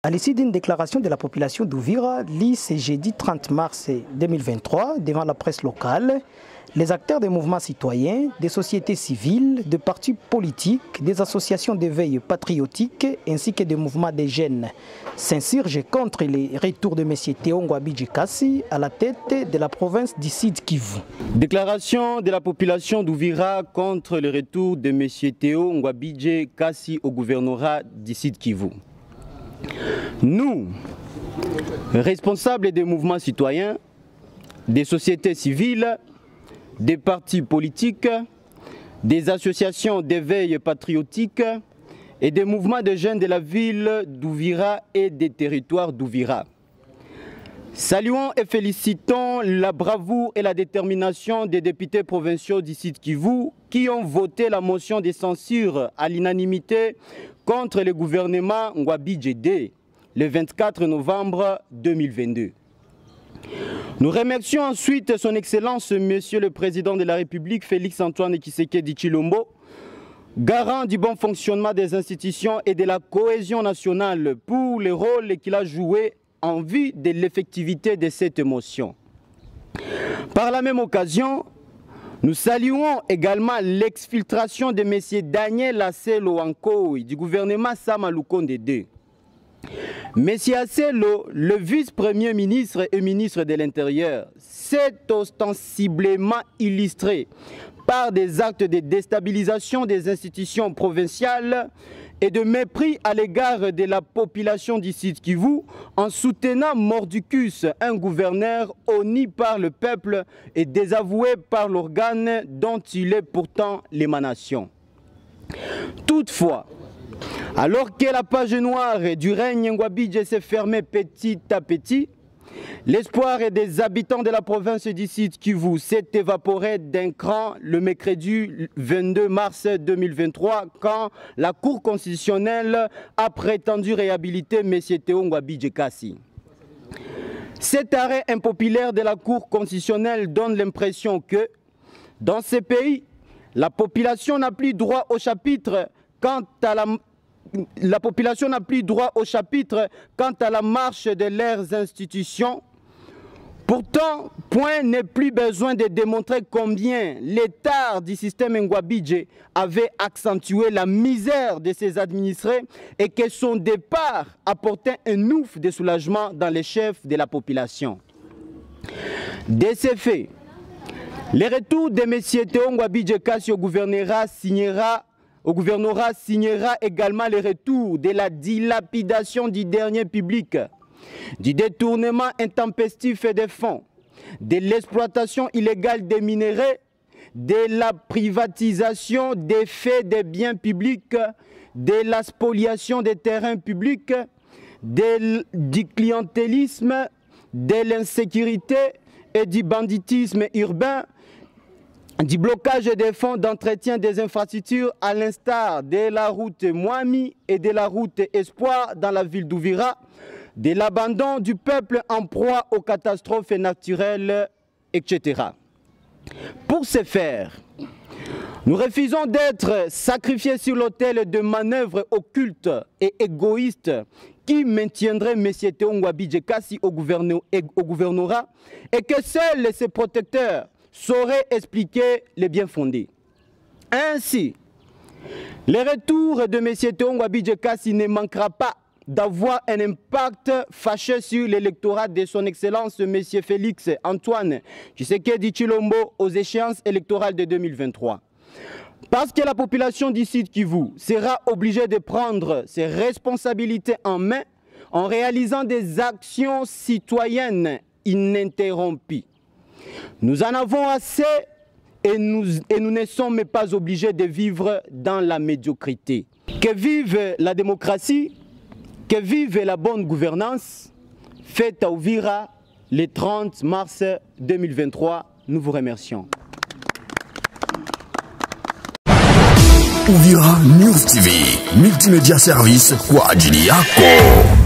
À l'issue d'une déclaration de la population d'Ouvira, lue ce jeudi 30 mars 2023 devant la presse locale, les acteurs des mouvements citoyens, des sociétés civiles, des partis politiques, des associations d'éveil patriotique ainsi que des mouvements des jeunes s'insurgent contre les retours de M. Théo Ngwabidje Kassi à la tête de la province du Sud Kivu. Déclaration de la population d'Ouvira contre le retour de M. Théo Ngwabidje Kassi au gouvernorat du Sud Kivu. Nous, responsables des mouvements citoyens, des sociétés civiles, des partis politiques, des associations d'éveil patriotique et des mouvements de jeunes de la ville d'Ouvira et des territoires d'Ouvira. Saluons et félicitons la bravoure et la détermination des députés provinciaux du Sud Kivu qui ont voté la motion de censure à l'unanimité contre le gouvernement Ngwabidje D le 24 novembre 2022. Nous remercions ensuite son Excellence Monsieur le Président de la République Félix-Antoine Tshisekedi Tshilombo, garant du bon fonctionnement des institutions et de la cohésion nationale pour le rôle qu'il a joué en vue de l'effectivité de cette motion. Par la même occasion, nous saluons également l'exfiltration de M. Daniel Asselo Ankoy du gouvernement Sama Lukonde II. M. Asselo, le vice-premier ministre et ministre de l'Intérieur, s'est ostensiblement illustré par des actes de déstabilisation des institutions provinciales et de mépris à l'égard de la population du Sud Kivu en soutenant Mordicus, un gouverneur honni par le peuple et désavoué par l'organe dont il est pourtant l'émanation. Toutefois, alors que la page noire du règne Ngwabidje s'est fermée petit à petit, l'espoir des habitants de la province du Sud Kivu s'est évaporé d'un cran le mercredi 22 mars 2023 quand la Cour constitutionnelle a prétendu réhabiliter M. Théo Ngwabidje Kassi. Cet arrêt impopulaire de la Cour constitutionnelle donne l'impression que, dans ces pays, la population n'a plus droit au chapitre quant à la marche de leurs institutions. Pourtant, point n'est plus besoin de démontrer combien l'état du système Ngwabidje avait accentué la misère de ses administrés et que son départ apportait un ouf de soulagement dans les chefs de la population. De ces faits, le retour de M. Théo Ngwabidje Kassi au gouvernorat signera également le retour de la dilapidation du dernier public, du détournement intempestif des fonds, de l'exploitation illégale des minéraux, de la privatisation des faits des biens publics, de la spoliation des terrains publics, du clientélisme, de l'insécurité et du banditisme urbain, du blocage des fonds d'entretien des infrastructures à l'instar de la route Mwami et de la route Espoir dans la ville d'Ouvira, de l'abandon du peuple en proie aux catastrophes naturelles, etc. Pour ce faire, nous refusons d'être sacrifiés sur l'autel de manœuvres occultes et égoïstes qui maintiendraient M. Théo Ngwabidje Kassi au gouvernorat et que seuls ses protecteurs saurait expliquer les bien fondés. Ainsi, le retour de M. Théo Ngwabidje Kassi ne manquera pas d'avoir un impact fâcheux sur l'électorat de son Excellence M. Félix-Antoine Tshisekedi Tshilombo aux échéances électorales de 2023. Parce que la population du Sud Kivu sera obligée de prendre ses responsabilités en main en réalisant des actions citoyennes ininterrompues. Nous en avons assez et nous ne sommes pas obligés de vivre dans la médiocrité. Que vive la démocratie, que vive la bonne gouvernance, fête à Ouvira le 30 mars 2023. Nous vous remercions. Ouvira News TV, multimédia service kwa ajili yako.